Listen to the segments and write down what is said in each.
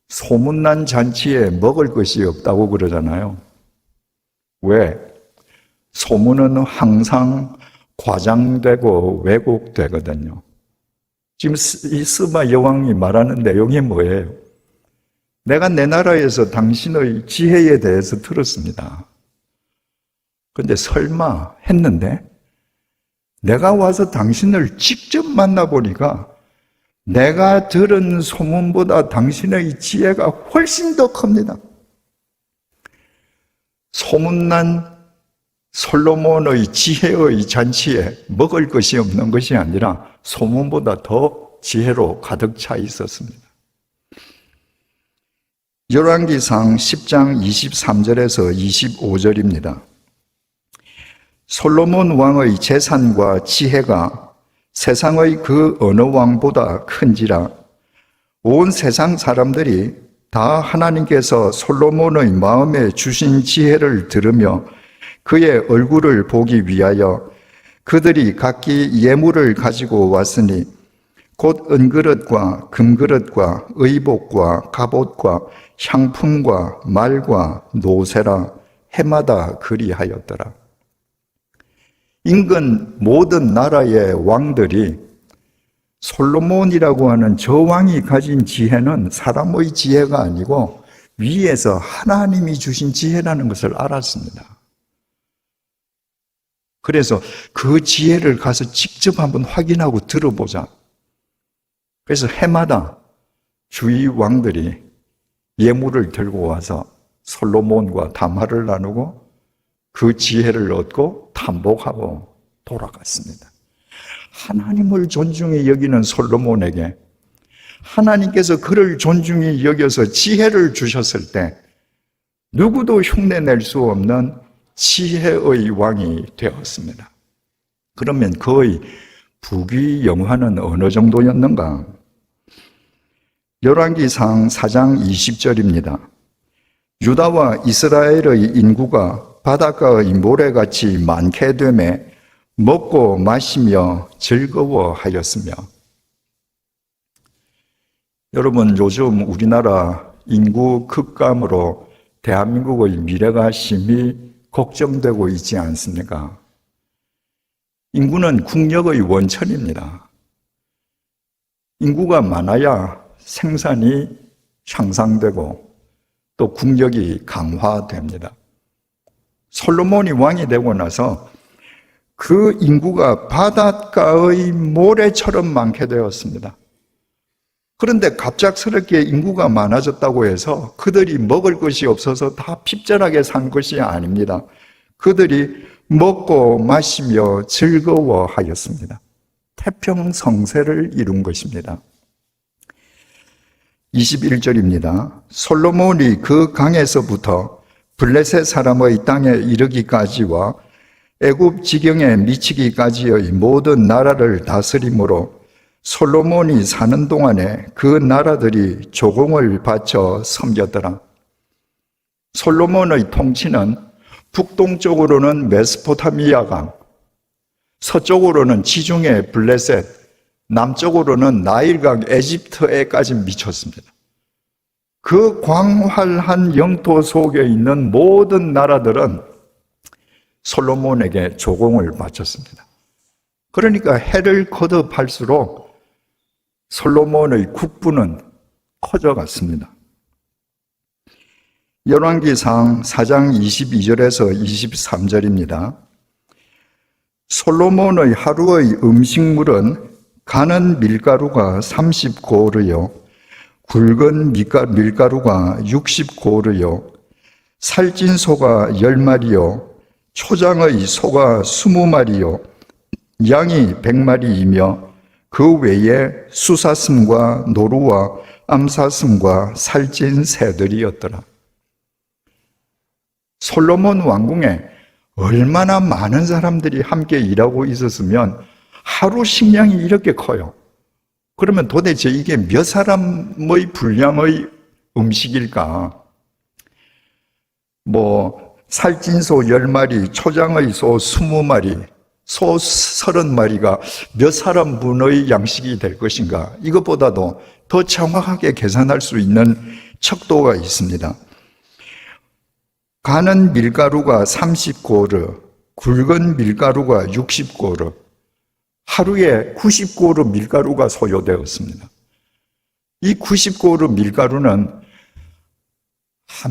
소문난 잔치에 먹을 것이 없다고 그러잖아요. 왜? 소문은 항상 과장되고 왜곡되거든요. 지금 이 스바 여왕이 말하는 내용이 뭐예요? 내가 내 나라에서 당신의 지혜에 대해서 들었습니다. 근데 설마 했는데 내가 와서 당신을 직접 만나보니까 내가 들은 소문보다 당신의 지혜가 훨씬 더 큽니다. 소문난 솔로몬의 지혜의 잔치에 먹을 것이 없는 것이 아니라 소문보다 더 지혜로 가득 차 있었습니다. 열왕기상 10장 23절에서 25절입니다. 솔로몬 왕의 재산과 지혜가 세상의 그 어느 왕보다 큰지라 온 세상 사람들이 다 하나님께서 솔로몬의 마음에 주신 지혜를 들으며 그의 얼굴을 보기 위하여 그들이 각기 예물을 가지고 왔으니 곧 은그릇과 금그릇과 의복과 갑옷과 향품과 말과 노새라 해마다 그리하였더라. 인근 모든 나라의 왕들이 솔로몬이라고 하는 저 왕이 가진 지혜는 사람의 지혜가 아니고 위에서 하나님이 주신 지혜라는 것을 알았습니다. 그래서 그 지혜를 가서 직접 한번 확인하고 들어보자. 그래서 해마다 주위 왕들이 예물을 들고 와서 솔로몬과 담화를 나누고 그 지혜를 얻고 탐복하고 돌아갔습니다. 하나님을 존중히 여기는 솔로몬에게 하나님께서 그를 존중히 여겨서 지혜를 주셨을 때 누구도 흉내낼 수 없는 지혜의 왕이 되었습니다. 그러면 그의 부귀영화는 어느 정도였는가? 열왕기상 4장 20절입니다. 유다와 이스라엘의 인구가 바닷가의 모래같이 많게 되매 먹고 마시며 즐거워하였으며. 여러분, 요즘 우리나라 인구 급감으로 대한민국의 미래가 심히 걱정되고 있지 않습니까? 인구는 국력의 원천입니다. 인구가 많아야 생산이 향상되고 또 국력이 강화됩니다. 솔로몬이 왕이 되고 나서 그 인구가 바닷가의 모래처럼 많게 되었습니다. 그런데 갑작스럽게 인구가 많아졌다고 해서 그들이 먹을 것이 없어서 다 핍절하게 산 것이 아닙니다. 그들이 먹고 마시며 즐거워하였습니다. 태평성세를 이룬 것입니다. 21절입니다. 솔로몬이 그 강에서부터 블레셋 사람의 땅에 이르기까지와 애굽 지경에 미치기까지의 모든 나라를 다스림으로 솔로몬이 사는 동안에 그 나라들이 조공을 바쳐 섬겼더라. 솔로몬의 통치는 북동쪽으로는 메소포타미아 강, 서쪽으로는 지중해 블레셋, 남쪽으로는 나일강 에집트에까지 미쳤습니다. 그 광활한 영토 속에 있는 모든 나라들은 솔로몬에게 조공을 바쳤습니다. 그러니까 해를 거듭할수록 솔로몬의 국부는 커져갔습니다. 열왕기상 4장 22절에서 23절입니다. 솔로몬의 하루의 음식물은 가는 밀가루가 30고르요, 굵은 밀가루가 60고르요, 살찐 소가 10마리요, 초장의 소가 20마리요, 양이 100마리이며 그 외에 수사슴과 노루와 암사슴과 살찐 새들이었더라. 솔로몬 왕궁에 얼마나 많은 사람들이 함께 일하고 있었으면 하루 식량이 이렇게 커요. 그러면 도대체 이게 몇 사람의 분량의 음식일까? 살찐 소 10마리, 초장의 소 20마리, 소 30마리가 몇 사람 분의 양식이 될 것인가? 이것보다도 더 정확하게 계산할 수 있는 척도가 있습니다. 가는 밀가루가 30고르, 굵은 밀가루가 60고르, 하루에 90고르 밀가루가 소요되었습니다. 이 90고르 밀가루는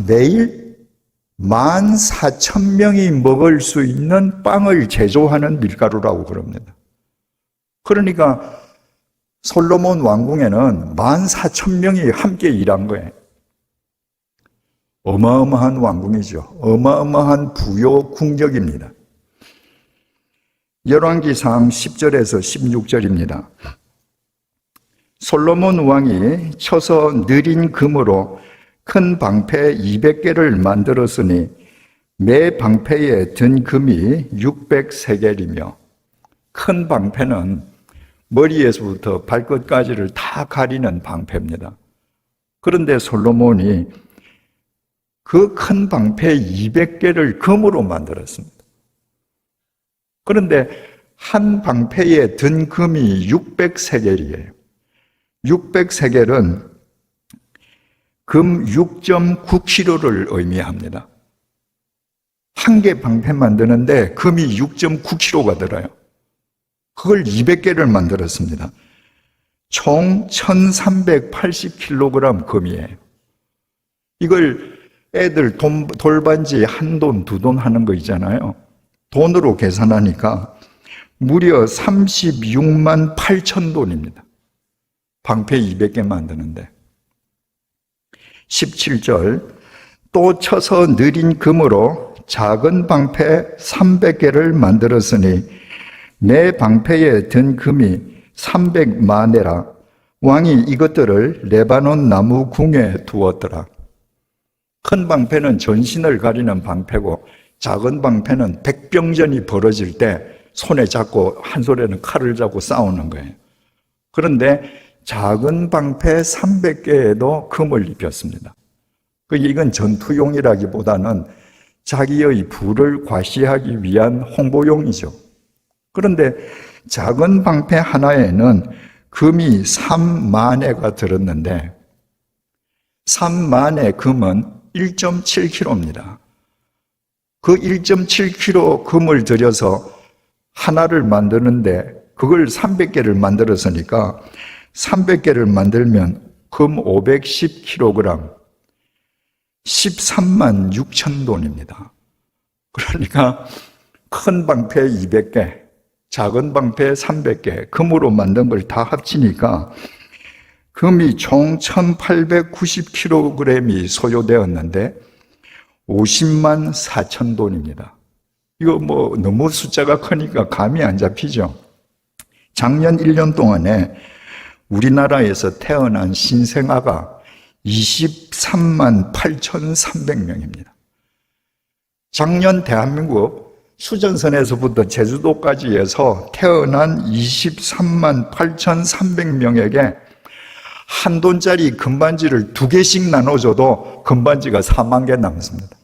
매일 14,000명이 먹을 수 있는 빵을 제조하는 밀가루라고 그럽니다. 그러니까 솔로몬 왕궁에는 14,000명이 함께 일한 거예요. 어마어마한 왕궁이죠. 어마어마한 부요 궁적입니다. 열왕기상 10절에서 16절입니다. 솔로몬 왕이 쳐서 느린 금으로 큰 방패 200개를 만들었으니 매 방패에 든 금이 600세겔이며, 큰 방패는 머리에서부터 발끝까지를 다 가리는 방패입니다. 그런데 솔로몬이 그 큰 방패 200개를 금으로 만들었습니다. 그런데 한 방패에 든 금이 600세겔이에요. 600세겔은 금 6.9kg를 의미합니다. 한 개 방패 만드는데 금이 6.9kg가 들어요. 그걸 200개를 만들었습니다. 총 1380kg 금이에요. 이걸 애들 돌반지 한 돈, 두 돈 하는 거 있잖아요. 돈으로 계산하니까 무려 36만 8천 돈입니다. 방패 200개 만드는데. 17절, 또 쳐서 느린 금으로 작은 방패 300개를 만들었으니 내 방패에 든 금이 300마네라. 왕이 이것들을 레바논 나무 궁에 두었더라. 큰 방패는 전신을 가리는 방패고, 작은 방패는 백병전이 벌어질 때 손에 잡고 한 손에는 칼을 잡고 싸우는 거예요. 그런데 작은 방패 300개에도 금을 입혔습니다. 이건 전투용이라기보다는 자기의 부를 과시하기 위한 홍보용이죠. 그런데 작은 방패 하나에는 금이 3만회가 들었는데, 3만회 금은 1.7kg입니다. 그 1.7kg 금을 들여서 하나를 만드는데 그걸 300개를 만들었으니까 300개를 만들면 금 510kg, 13만 6천 돈입니다. 그러니까 큰 방패 200개, 작은 방패 300개, 금으로 만든 걸 다 합치니까 금이 총 1890kg이 소요되었는데 50만 4천 돈입니다. 이거 너무 숫자가 크니까 감이 안 잡히죠. 작년 1년 동안에 우리나라에서 태어난 신생아가 23만 8,300명입니다. 작년 대한민국 수전선에서부터 제주도까지 해서 태어난 23만 8,300명에게 한 돈짜리 금반지를 2개씩 나눠줘도 금반지가 4만 개 남습니다.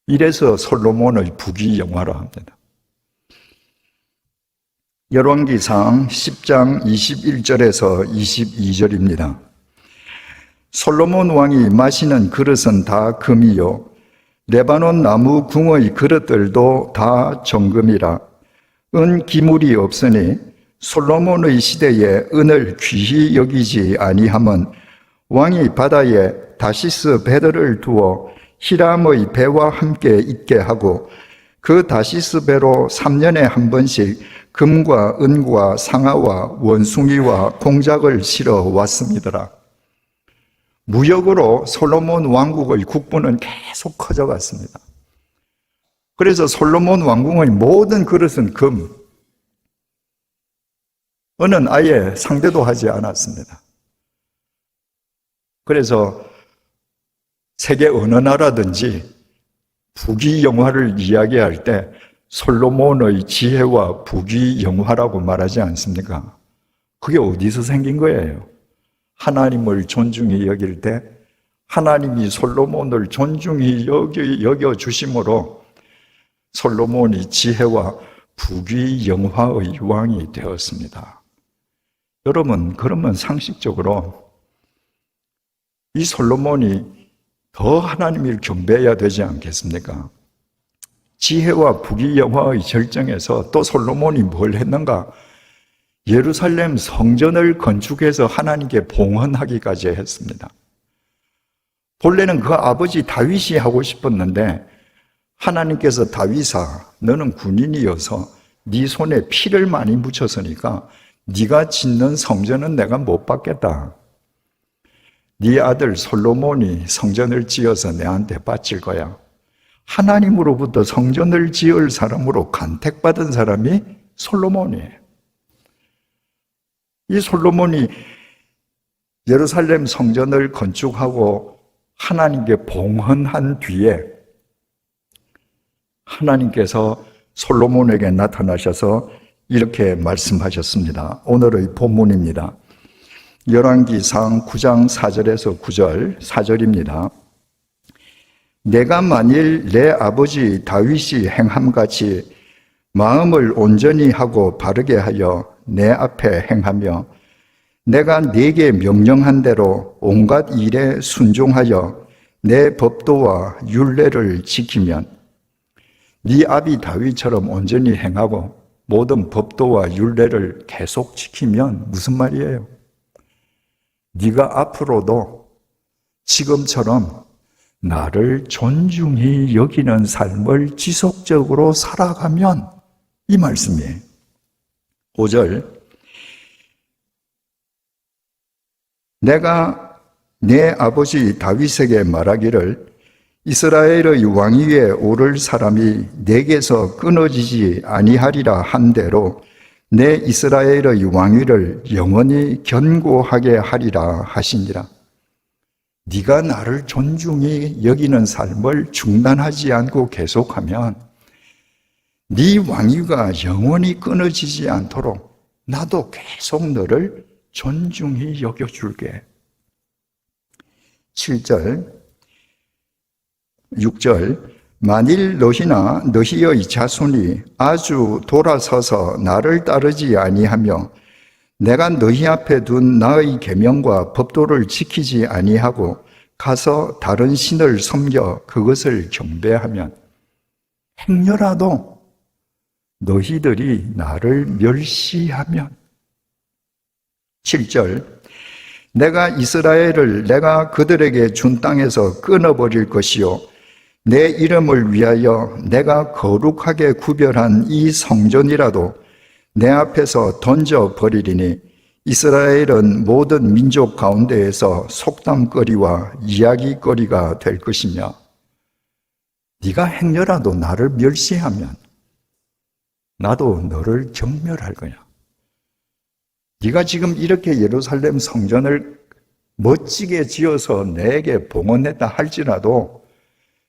이래서 솔로몬의 부귀영화라 합니다. 열왕기상 10장 21절에서 22절입니다. 솔로몬 왕이 마시는 그릇은 다 금이요 레바논 나무 궁의 그릇들도 다 정금이라. 은 기물이 없으니 솔로몬의 시대에 은을 귀히 여기지 아니함은 왕이 바다에 다시스 배들을 두어 히람의 배와 함께 있게 하고 그 다시스 배로 3년에 한 번씩 금과 은과 상아와 원숭이와 공작을 실어 왔습니다. 무역으로 솔로몬 왕국의 국부는 계속 커져갔습니다. 그래서 솔로몬 왕궁의 모든 그릇은 금, 은은 아예 상대도 하지 않았습니다. 그래서 세계 어느 나라든지 부귀영화를 이야기할 때 솔로몬의 지혜와 부귀영화라고 말하지 않습니까? 그게 어디서 생긴 거예요? 하나님을 존중히 여길 때 하나님이 솔로몬을 존중히 여겨주심으로 솔로몬이 지혜와 부귀영화의 왕이 되었습니다. 여러분, 그러면 상식적으로 이 솔로몬이 더 하나님을 경배해야 되지 않겠습니까? 지혜와 부귀영화의 절정에서 또 솔로몬이 뭘 했는가? 예루살렘 성전을 건축해서 하나님께 봉헌하기까지 했습니다. 본래는 그 아버지 다윗이 하고 싶었는데 하나님께서 다윗아, 너는 군인이어서 네 손에 피를 많이 묻혔으니까 네가 짓는 성전은 내가 못 받겠다. 네 아들 솔로몬이 성전을 지어서 내한테 바칠 거야. 하나님으로부터 성전을 지을 사람으로 간택받은 사람이 솔로몬이에요. 이 솔로몬이 예루살렘 성전을 건축하고 하나님께 봉헌한 뒤에 하나님께서 솔로몬에게 나타나셔서 이렇게 말씀하셨습니다. 오늘의 본문입니다. 열왕기상 9장 4절에서 9절 4절입니다. 내가 만일 내 아버지 다윗이 행함같이 마음을 온전히 하고 바르게 하여 내 앞에 행하며 내가 네게 명령한 대로 온갖 일에 순종하여 내 법도와 율례를 지키면 네 아비 다윗처럼 온전히 행하고 모든 법도와 율례를 계속 지키면 무슨 말이에요? 네가 앞으로도 지금처럼 나를 존중히 여기는 삶을 지속적으로 살아가면 이 말씀이에요. 5절 내가 내 아버지 다윗에게 말하기를 이스라엘의 왕위 위에 오를 사람이 내게서 끊어지지 아니하리라 한 대로 내 이스라엘의 왕위를 영원히 견고하게 하리라 하시니라. 네가 나를 존중히 여기는 삶을 중단하지 않고 계속하면 네 왕위가 영원히 끊어지지 않도록 나도 계속 너를 존중히 여겨줄게. 7절 6절 만일 너희나 너희의 자손이 아주 돌아서서 나를 따르지 아니하며 내가 너희 앞에 둔 나의 계명과 법도를 지키지 아니하고 가서 다른 신을 섬겨 그것을 경배하면 행여라도 너희들이 나를 멸시하면 7절 내가 이스라엘을 내가 그들에게 준 땅에서 끊어버릴 것이요 내 이름을 위하여 내가 거룩하게 구별한 이 성전이라도 내 앞에서 던져버리리니 이스라엘은 모든 민족 가운데에서 속담거리와 이야기거리가 될 것이며 네가 행여라도 나를 멸시하면 나도 너를 경멸할 거야. 네가 지금 이렇게 예루살렘 성전을 멋지게 지어서 내게 봉헌했다 할지라도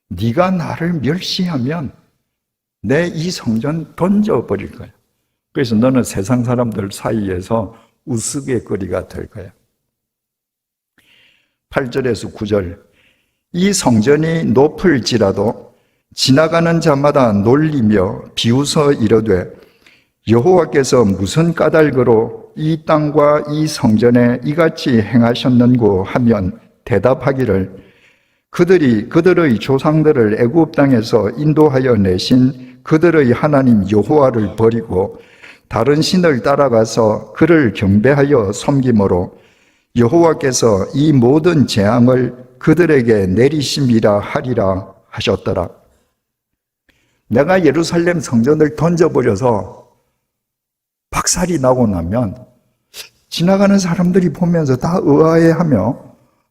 네가 나를 멸시하면 내 이 성전 던져버릴 거야. 그래서 너는 세상 사람들 사이에서 우스갯거리가 될 거야. 8절에서 9절 이 성전이 높을지라도 지나가는 자마다 놀리며 비웃어 이르되 여호와께서 무슨 까닭으로 이 땅과 이 성전에 이같이 행하셨는고 하면 대답하기를 그들이 그들의 조상들을 애굽 땅에서 인도하여 내신 그들의 하나님 여호와를 버리고 다른 신을 따라가서 그를 경배하여 섬김으로 여호와께서 이 모든 재앙을 그들에게 내리심이라 하리라 하셨더라. 내가 예루살렘 성전을 던져버려서 박살이 나고 나면 지나가는 사람들이 보면서 다 의아해하며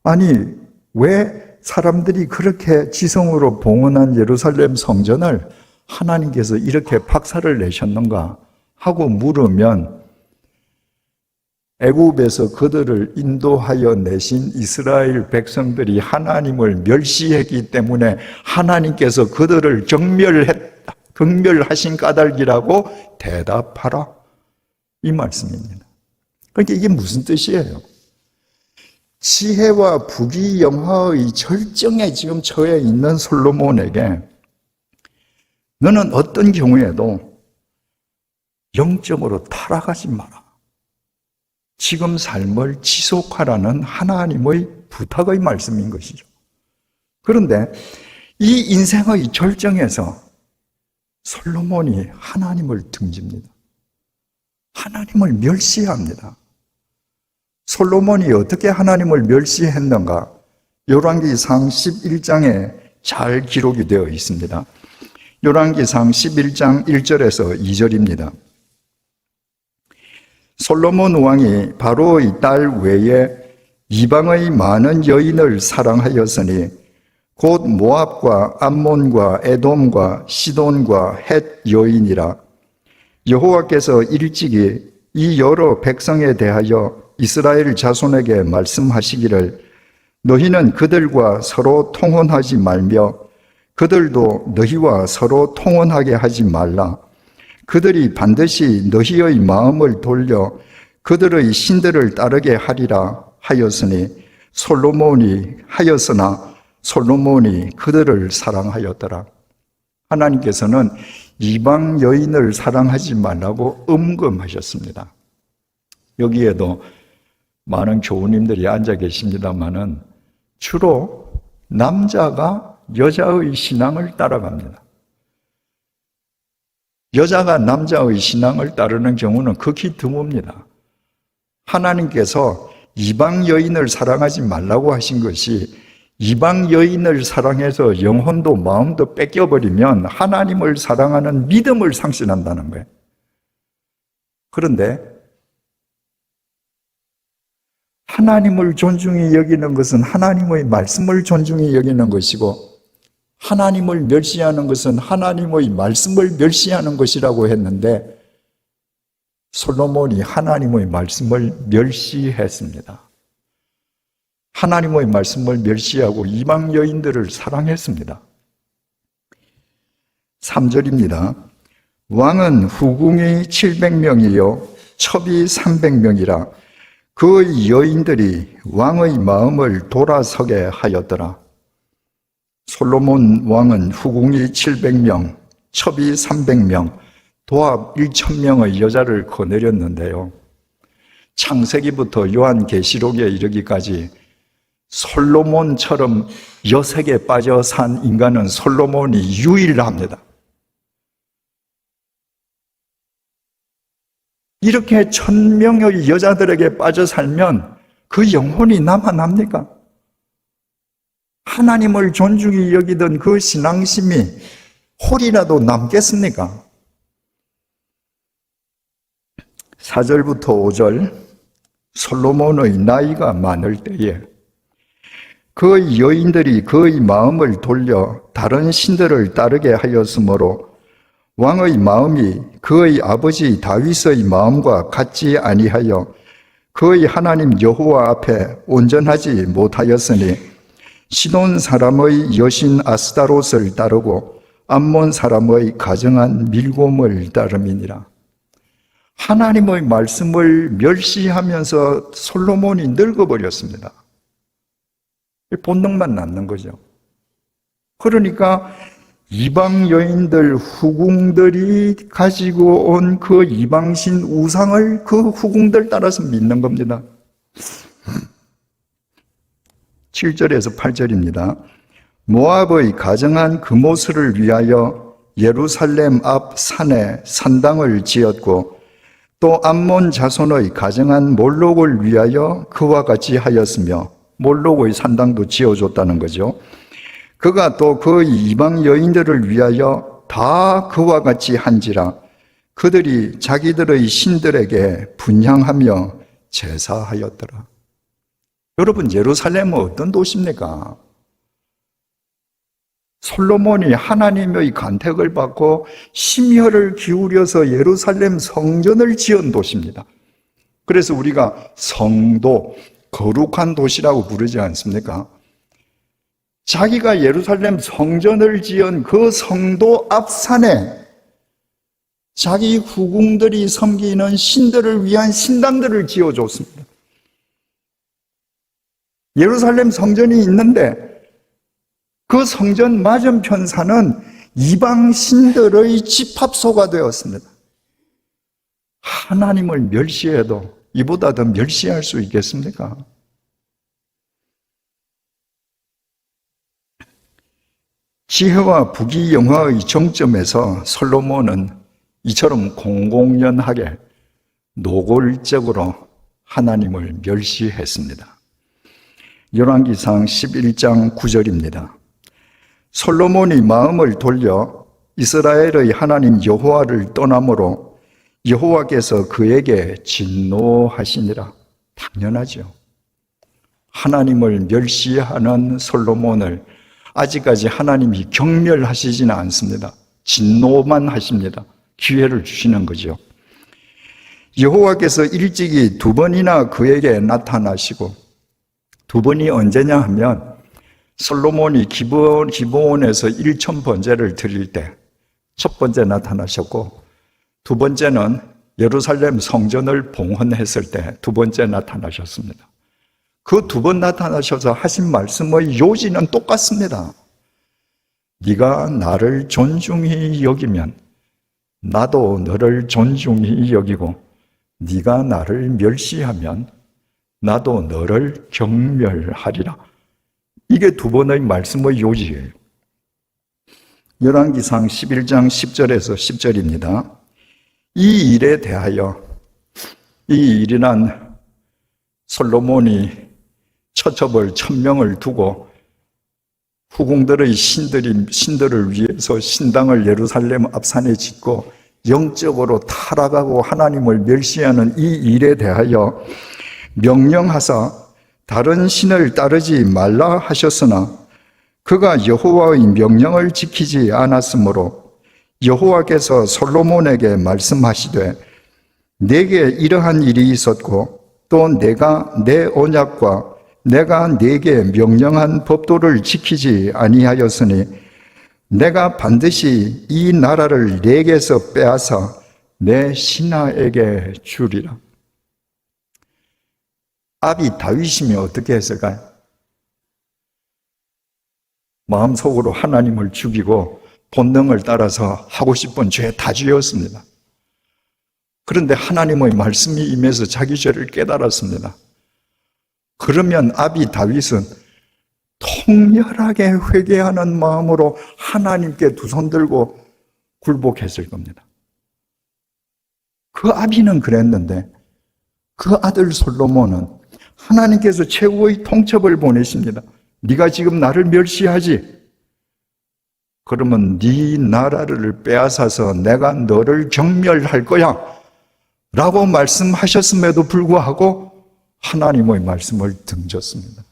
아니 왜 사람들이 그렇게 지성으로 봉헌한 예루살렘 성전을 하나님께서 이렇게 박살을 내셨는가 하고 물으면 애굽에서 그들을 인도하여 내신 이스라엘 백성들이 하나님을 멸시했기 때문에 하나님께서 그들을 경멸하신 까닭이라고 대답하라. 이 말씀입니다. 그러니까 이게 무슨 뜻이에요? 지혜와 부귀영화의 절정에 지금 처해 있는 솔로몬에게 너는 어떤 경우에도 영적으로 타락하지 마라. 지금 삶을 지속하라는 하나님의 부탁의 말씀인 것이죠. 그런데 이 인생의 절정에서 솔로몬이 하나님을 등집니다. 하나님을 멸시합니다. 솔로몬이 어떻게 하나님을 멸시했는가? 열왕기상 11장에 잘 기록이 되어 있습니다. 열왕기상 11장 1절에서 2절입니다. 솔로몬 왕이 바로의 딸 외에 이방의 많은 여인을 사랑하였으니 곧 모압과 암몬과 에돔과 시돈과 헷 여인이라. 여호와께서 일찍이 이 여러 백성에 대하여 이스라엘 자손에게 말씀하시기를 너희는 그들과 서로 통혼하지 말며 그들도 너희와 서로 통혼하게 하지 말라. 그들이 반드시 너희의 마음을 돌려 그들의 신들을 따르게 하리라 하였으니 하였으나 솔로몬이 그들을 사랑하였더라. 하나님께서는 이방 여인을 사랑하지 말라고 음금하셨습니다. 여기에도 많은 교우님들이 앉아 계십니다만은 주로 남자가 여자의 신앙을 따라갑니다. 여자가 남자의 신앙을 따르는 경우는 극히 드뭅니다. 하나님께서 이방 여인을 사랑하지 말라고 하신 것이 이방 여인을 사랑해서 영혼도 마음도 뺏겨버리면 하나님을 사랑하는 믿음을 상실한다는 거예요. 그런데 하나님을 존중히 여기는 것은 하나님의 말씀을 존중히 여기는 것이고 하나님을 멸시하는 것은 하나님의 말씀을 멸시하는 것이라고 했는데 솔로몬이 하나님의 말씀을 멸시했습니다. 하나님의 말씀을 멸시하고 이방 여인들을 사랑했습니다. 3절입니다. 왕은 후궁이 700명이요 첩이 300명이라 그 여인들이 왕의 마음을 돌아서게 하였더라. 솔로몬 왕은 후궁이 700명, 첩이 300명, 도합 1000명의 여자를 거느렸는데요. 창세기부터 요한계시록에 이르기까지 솔로몬처럼 여색에 빠져 산 인간은 솔로몬이 유일합니다. 이렇게 1000명의 여자들에게 빠져 살면 그 영혼이 남아납니까? 하나님을 존중히 여기던 그 신앙심이 홀이라도 남겠습니까? 4절부터 5절 솔로몬의 나이가 많을 때에 그 여인들이 그의 마음을 돌려 다른 신들을 따르게 하였으므로 왕의 마음이 그의 아버지 다윗의 마음과 같지 아니하여 그의 하나님 여호와 앞에 온전하지 못하였으니 시돈 사람의 여신 아스다롯을 따르고 암몬 사람의 가정한 밀곰을 따름이니라. 하나님의 말씀을 멸시하면서 솔로몬이 늙어버렸습니다. 본능만 남는 거죠. 그러니까 이방 여인들, 후궁들이 가지고 온 그 이방신 우상을 그 후궁들 따라서 믿는 겁니다. 7절에서 8절입니다. 모압의 가정한 그모스를 위하여 예루살렘 앞 산에 산당을 지었고 또 암몬 자손의 가정한 몰록을 위하여 그와 같이 하였으며 몰록의 산당도 지어줬다는 거죠. 그가 또 그 이방 여인들을 위하여 다 그와 같이 한지라 그들이 자기들의 신들에게 분향하며 제사하였더라. 여러분, 예루살렘은 어떤 도시입니까? 솔로몬이 하나님의 간택을 받고 심혈을 기울여서 예루살렘 성전을 지은 도시입니다. 그래서 우리가 성도, 거룩한 도시라고 부르지 않습니까? 자기가 예루살렘 성전을 지은 그 성도 앞산에 자기 후궁들이 섬기는 신들을 위한 신당들을 지어줬습니다. 예루살렘 성전이 있는데 그 성전 맞은편 산은 이방 신들의 집합소가 되었습니다. 하나님을 멸시해도 이보다 더 멸시할 수 있겠습니까? 지혜와 부귀영화의 정점에서 솔로몬은 이처럼 공공연하게 노골적으로 하나님을 멸시했습니다. 열왕기상 11장 9절입니다. 솔로몬이 마음을 돌려 이스라엘의 하나님 여호와를 떠남으로 여호와께서 그에게 진노하시니라. 당연하죠. 하나님을 멸시하는 솔로몬을 아직까지 하나님이 경멸하시지는 않습니다. 진노만 하십니다. 기회를 주시는 거죠. 여호와께서 일찍이 두 번이나 그에게 나타나시고, 두 번이 언제냐 하면 솔로몬이 기브온에서 1000번제를 드릴 때 첫 번째 나타나셨고, 두 번째는 예루살렘 성전을 봉헌했을 때 두 번째 나타나셨습니다. 그 두 번 나타나셔서 하신 말씀의 요지는 똑같습니다. 네가 나를 존중히 여기면 나도 너를 존중히 여기고, 네가 나를 멸시하면 나도 너를 경멸하리라. 이게 두 번의 말씀의 요지예요. 열왕기상 11장 10절에서 10절입니다. 이 일에 대하여, 이 일이란 솔로몬이 처첩을 1000명을 두고 후궁들의 신들을 위해서 신당을 예루살렘 앞산에 짓고 영적으로 타락하고 하나님을 멸시하는 이 일에 대하여 명령하사 다른 신을 따르지 말라 하셨으나 그가 여호와의 명령을 지키지 않았으므로 여호와께서 솔로몬에게 말씀하시되 내게 이러한 일이 있었고 또 내가 내 언약과 내가 네게 명령한 법도를 지키지 아니하였으니 내가 반드시 이 나라를 네게서 빼앗아 내 신하에게 주리라. 아비 다윗이면 어떻게 했을까요? 마음속으로 하나님을 죽이고 본능을 따라서 하고 싶은 죄 다 지었습니다. 그런데 하나님의 말씀이 임해서 자기 죄를 깨달았습니다. 그러면 아비 다윗은 통렬하게 회개하는 마음으로 하나님께 두 손 들고 굴복했을 겁니다. 그 아비는 그랬는데 그 아들 솔로몬은 하나님께서 최고의 통첩을 보내십니다. 네가 지금 나를 멸시하지? 그러면 네 나라를 빼앗아서 내가 너를 경멸할 거야 라고 말씀하셨음에도 불구하고 하나님의 말씀을 등졌습니다.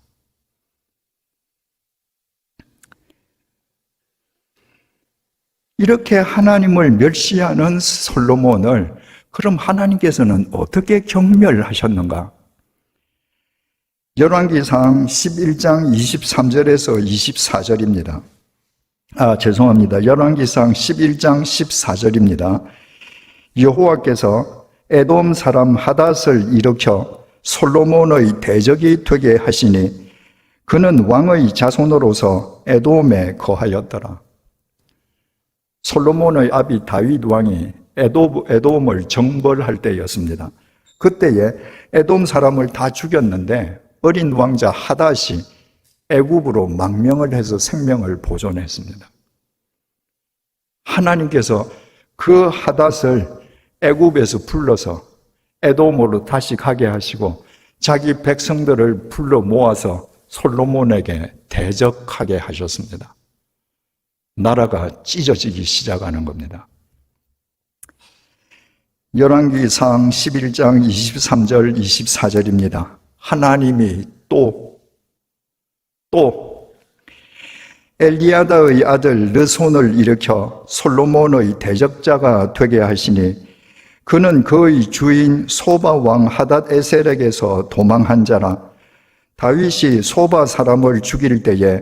이렇게 하나님을 멸시하는 솔로몬을 그럼 하나님께서는 어떻게 경멸하셨는가? 열왕기상 11장 23절에서 24절입니다. 열왕기상 11장 14절입니다. 여호와께서 에돔 사람 하닷을 일으켜 솔로몬의 대적이 되게 하시니 그는 왕의 자손으로서 에돔에 거하였더라. 솔로몬의 아비 다윗 왕이 에돔을 정벌할 때였습니다. 그때에 에돔 사람을 다 죽였는데 어린 왕자 하닷이 애굽으로 망명을 해서 생명을 보존했습니다. 하나님께서 그 하닷을 애굽에서 불러서 에돔으로 다시 가게 하시고 자기 백성들을 불러 모아서 솔로몬에게 대적하게 하셨습니다. 나라가 찢어지기 시작하는 겁니다. 열왕기상 11장 23절 24절입니다. 하나님이 또 엘리야다의 아들 르손을 일으켜 솔로몬의 대적자가 되게 하시니 그는 그의 주인 소바 왕 하닷 에셀에게서 도망한 자라. 다윗이 소바 사람을 죽일 때에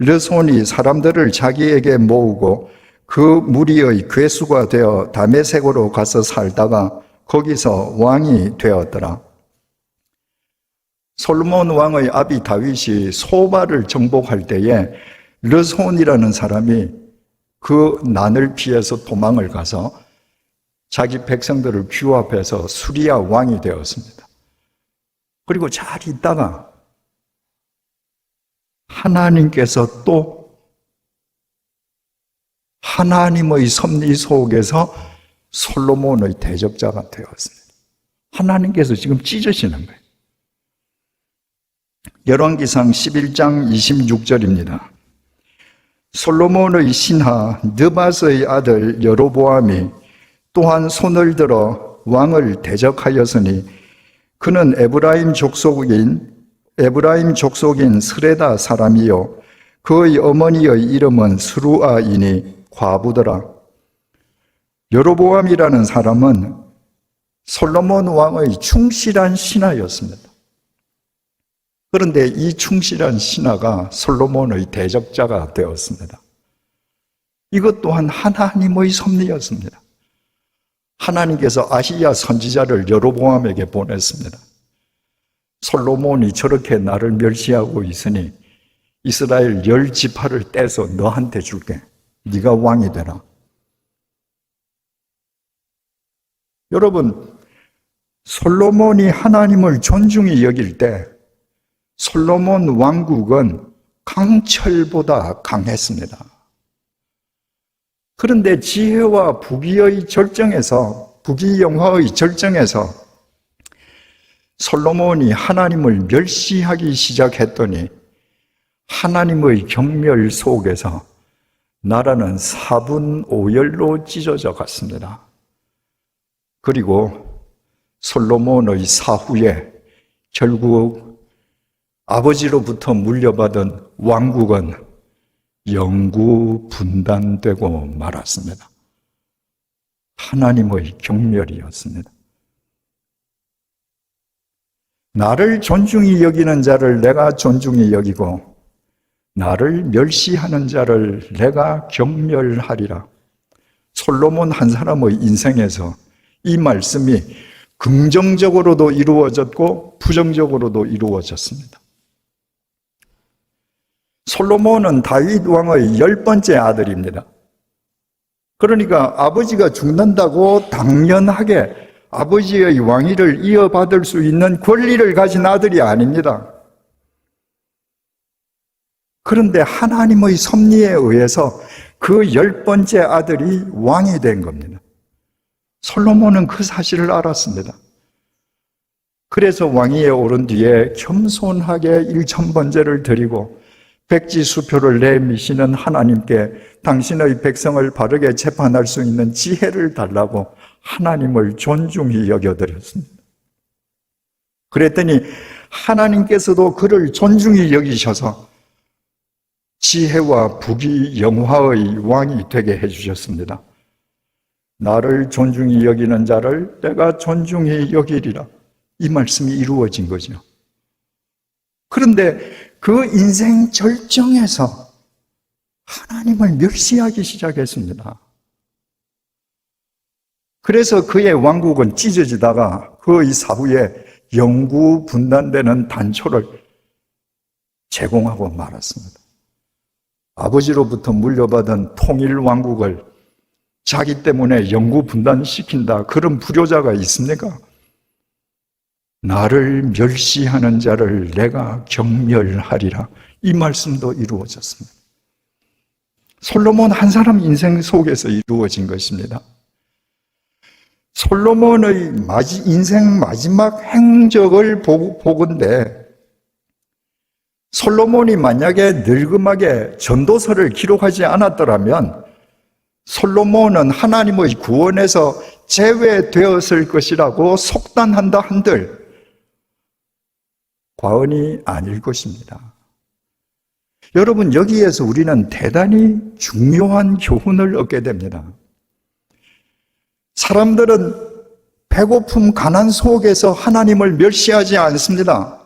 르손이 사람들을 자기에게 모으고 그 무리의 괴수가 되어 다메섹으로 가서 살다가 거기서 왕이 되었더라. 솔로몬 왕의 아비 다윗이 소바를 정복할 때에 르손이라는 사람이 그 난을 피해서 도망을 가서 자기 백성들을 규합해서 수리아 왕이 되었습니다. 그리고 잘 있다가 하나님께서 또 하나님의 섭리 속에서 솔로몬의 대적자가 되었습니다. 하나님께서 지금 찢으시는 거예요. 열왕기상 11장 26절입니다. 솔로몬의 신하 느밧의 아들 여로보암이 또한 손을 들어 왕을 대적하였으니 그는 에브라임 족속인 스레다 사람이요 그의 어머니의 이름은 스루아이니 과부더라. 여로보암이라는 사람은 솔로몬 왕의 충실한 신하였습니다. 그런데 이 충실한 신하가 솔로몬의 대적자가 되었습니다. 이것 또한 하나님의 섭리였습니다. 하나님께서 아히야 선지자를 여로보암에게 보냈습니다. 솔로몬이 저렇게 나를 멸시하고 있으니 이스라엘 10지파를 떼서 너한테 줄게. 네가 왕이 되라. 여러분, 솔로몬이 하나님을 존중히 여길 때 솔로몬 왕국은 강철보다 강했습니다. 그런데 지혜와 부귀영화의 절정에서 솔로몬이 하나님을 멸시하기 시작했더니 하나님의 경멸 속에서 나라는 4분 5열로 찢어져 갔습니다. 그리고 솔로몬의 사후에 결국 아버지로부터 물려받은 왕국은 영구 분단되고 말았습니다. 하나님의 경멸이었습니다. 나를 존중히 여기는 자를 내가 존중히 여기고 나를 멸시하는 자를 내가 경멸하리라. 솔로몬 한 사람의 인생에서 이 말씀이 긍정적으로도 이루어졌고 부정적으로도 이루어졌습니다. 솔로몬은 다윗 왕의 10번째 아들입니다. 그러니까 아버지가 죽는다고 당연하게 아버지의 왕위를 이어받을 수 있는 권리를 가진 아들이 아닙니다. 그런데 하나님의 섭리에 의해서 그 10번째 아들이 왕이 된 겁니다. 솔로몬은 그 사실을 알았습니다. 그래서 왕위에 오른 뒤에 겸손하게 1000번제를 드리고 백지수표를 내미시는 하나님께 당신의 백성을 바르게 재판할 수 있는 지혜를 달라고 하나님을 존중히 여겨드렸습니다. 그랬더니 하나님께서도 그를 존중히 여기셔서 지혜와 부귀 영화의 왕이 되게 해주셨습니다. 나를 존중히 여기는 자를 내가 존중히 여기리라. 이 말씀이 이루어진 거죠. 그런데 그 인생 절정에서 하나님을 멸시하기 시작했습니다. 그래서 그의 왕국은 찢어지다가 그의 사후에 영구 분단되는 단초를 제공하고 말았습니다. 아버지로부터 물려받은 통일 왕국을 자기 때문에 영구 분단시킨다. 그런 불효자가 있습니까? 나를 멸시하는 자를 내가 경멸하리라. 이 말씀도 이루어졌습니다. 솔로몬 한 사람 인생 속에서 이루어진 것입니다. 솔로몬의 인생 마지막 행적을 보건대 솔로몬이 만약에 늙음하게 전도서를 기록하지 않았더라면 솔로몬은 하나님의 구원에서 제외되었을 것이라고 속단한다 한들 과언이 아닐 것입니다. 여러분, 여기에서 우리는 대단히 중요한 교훈을 얻게 됩니다. 사람들은 배고픔, 가난 속에서 하나님을 멸시하지 않습니다.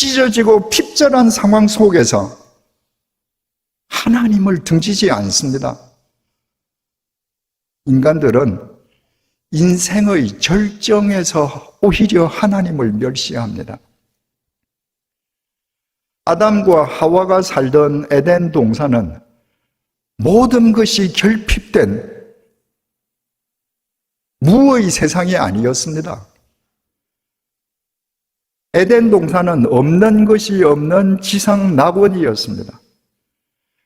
찢어지고 핍절한 상황 속에서 하나님을 등지지 않습니다. 인간들은 인생의 절정에서 오히려 하나님을 멸시합니다. 아담과 하와가 살던 에덴 동산은 모든 것이 결핍된 무의 세상이 아니었습니다. 에덴 동산은 없는 것이 없는 지상 낙원이었습니다.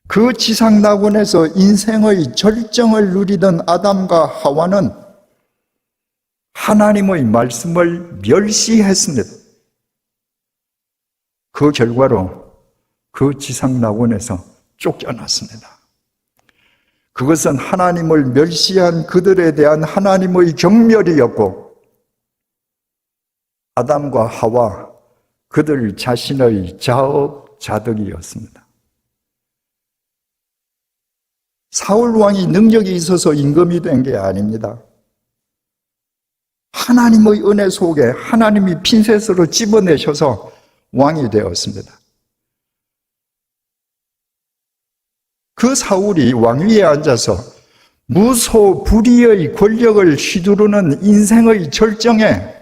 그 지상 낙원에서 인생의 절정을 누리던 아담과 하와는 하나님의 말씀을 멸시했습니다. 그 결과로 그 지상 낙원에서 쫓겨났습니다. 그것은 하나님을 멸시한 그들에 대한 하나님의 경멸이었고, 아담과 하와 그들 자신의 자업자득이었습니다. 사울 왕이 능력이 있어서 임금이 된 게 아닙니다. 하나님의 은혜 속에 하나님이 핀셋으로 집어내셔서 왕이 되었습니다. 그 사울이 왕위에 앉아서 무소불위의 권력을 휘두르는 인생의 절정에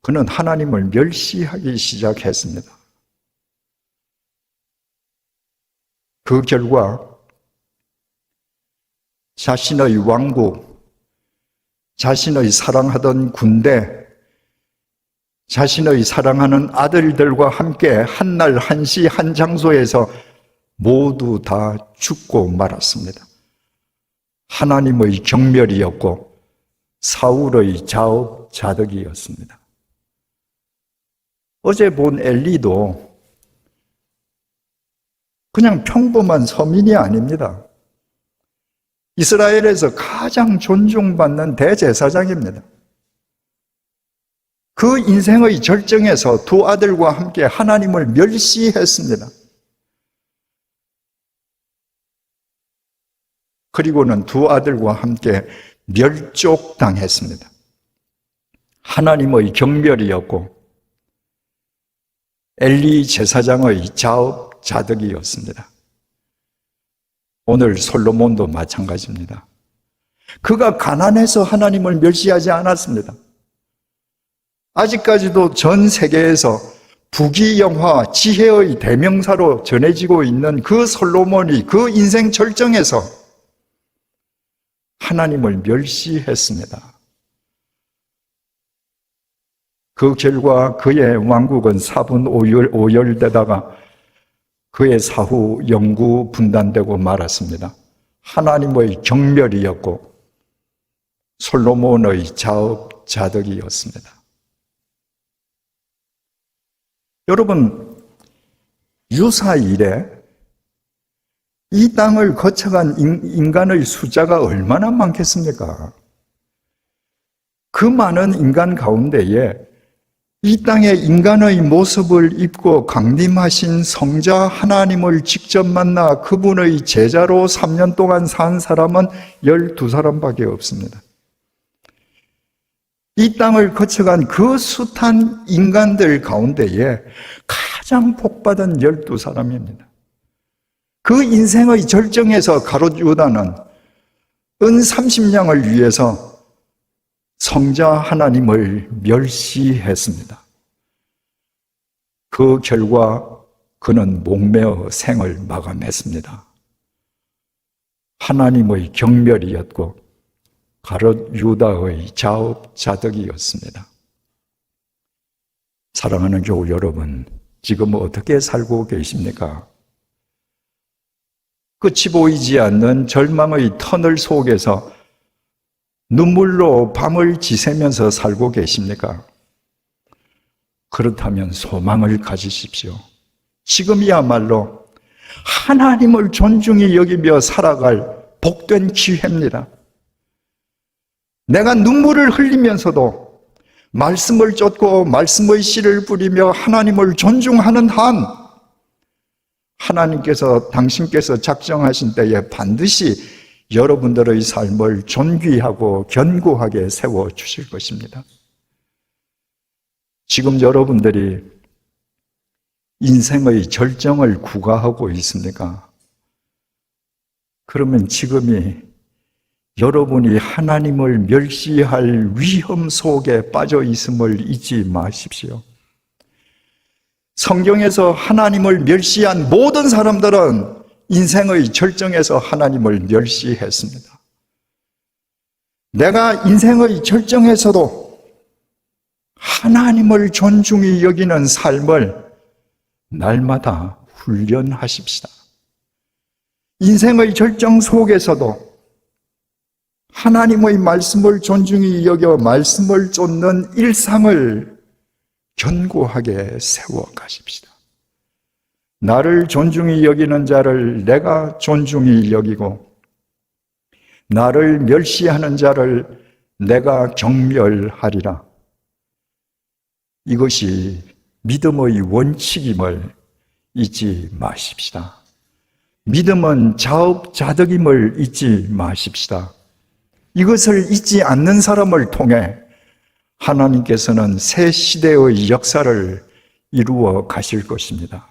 그는 하나님을 멸시하기 시작했습니다. 그 결과 자신의 왕국, 자신의 사랑하던 군대, 자신의 사랑하는 아들들과 함께 한날 한시 한 장소에서 모두 다 죽고 말았습니다. 하나님의 경멸이었고 사울의 자업자득이었습니다. 어제 본 엘리도 그냥 평범한 서민이 아닙니다. 이스라엘에서 가장 존중받는 대제사장입니다. 그 인생의 절정에서 두 아들과 함께 하나님을 멸시했습니다. 그리고는 두 아들과 함께 멸족당했습니다. 하나님의 경멸이었고 엘리 제사장의 자업자득이었습니다. 오늘 솔로몬도 마찬가지입니다. 그가 가난해서 하나님을 멸시하지 않았습니다. 아직까지도 전 세계에서 부귀영화, 지혜의 대명사로 전해지고 있는 그 솔로몬이 그 인생 절정에서 하나님을 멸시했습니다. 그 결과 그의 왕국은 사분오열되다가 그의 사후 영구 분단되고 말았습니다. 하나님의 경멸이었고 솔로몬의 자업자득이었습니다. 여러분, 유사 이래 이 땅을 거쳐간 인간의 숫자가 얼마나 많겠습니까? 그 많은 인간 가운데에 이 땅에 인간의 모습을 입고 강림하신 성자 하나님을 직접 만나 그분의 제자로 3년 동안 산 사람은 12사람밖에 없습니다. 이 땅을 거쳐간 그 숱한 인간들 가운데에 가장 복받은 12사람입니다. 그 인생의 절정에서 가롯 유다는 은 30냥을 위해서 성자 하나님을 멸시했습니다. 그 결과 그는 목매어 생을 마감했습니다. 하나님의 경멸이었고 가롯 유다의 자업자득이었습니다. 사랑하는 교우 여러분, 지금 어떻게 살고 계십니까? 끝이 보이지 않는 절망의 터널 속에서 눈물로 밤을 지새면서 살고 계십니까? 그렇다면 소망을 가지십시오. 지금이야말로 하나님을 존중히 여기며 살아갈 복된 기회입니다. 내가 눈물을 흘리면서도 말씀을 쫓고 말씀의 씨를 뿌리며 하나님을 존중하는 한 하나님께서 당신께서 작정하신 때에 반드시 여러분들의 삶을 존귀하고 견고하게 세워주실 것입니다. 지금 여러분들이 인생의 절정을 구가하고 있습니까? 그러면 지금이 여러분이 하나님을 멸시할 위험 속에 빠져 있음을 잊지 마십시오. 성경에서 하나님을 멸시한 모든 사람들은 인생의 절정에서 하나님을 멸시했습니다. 내가 인생의 절정에서도 하나님을 존중히 여기는 삶을 날마다 훈련하십시다. 인생의 절정 속에서도 하나님의 말씀을 존중히 여겨 말씀을 쫓는 일상을 견고하게 세워 가십시다. 나를 존중히 여기는 자를 내가 존중히 여기고 나를 멸시하는 자를 내가 경멸하리라. 이것이 믿음의 원칙임을 잊지 마십시다. 믿음은 자업자득임을 잊지 마십시다. 이것을 잊지 않는 사람을 통해 하나님께서는 새 시대의 역사를 이루어 가실 것입니다.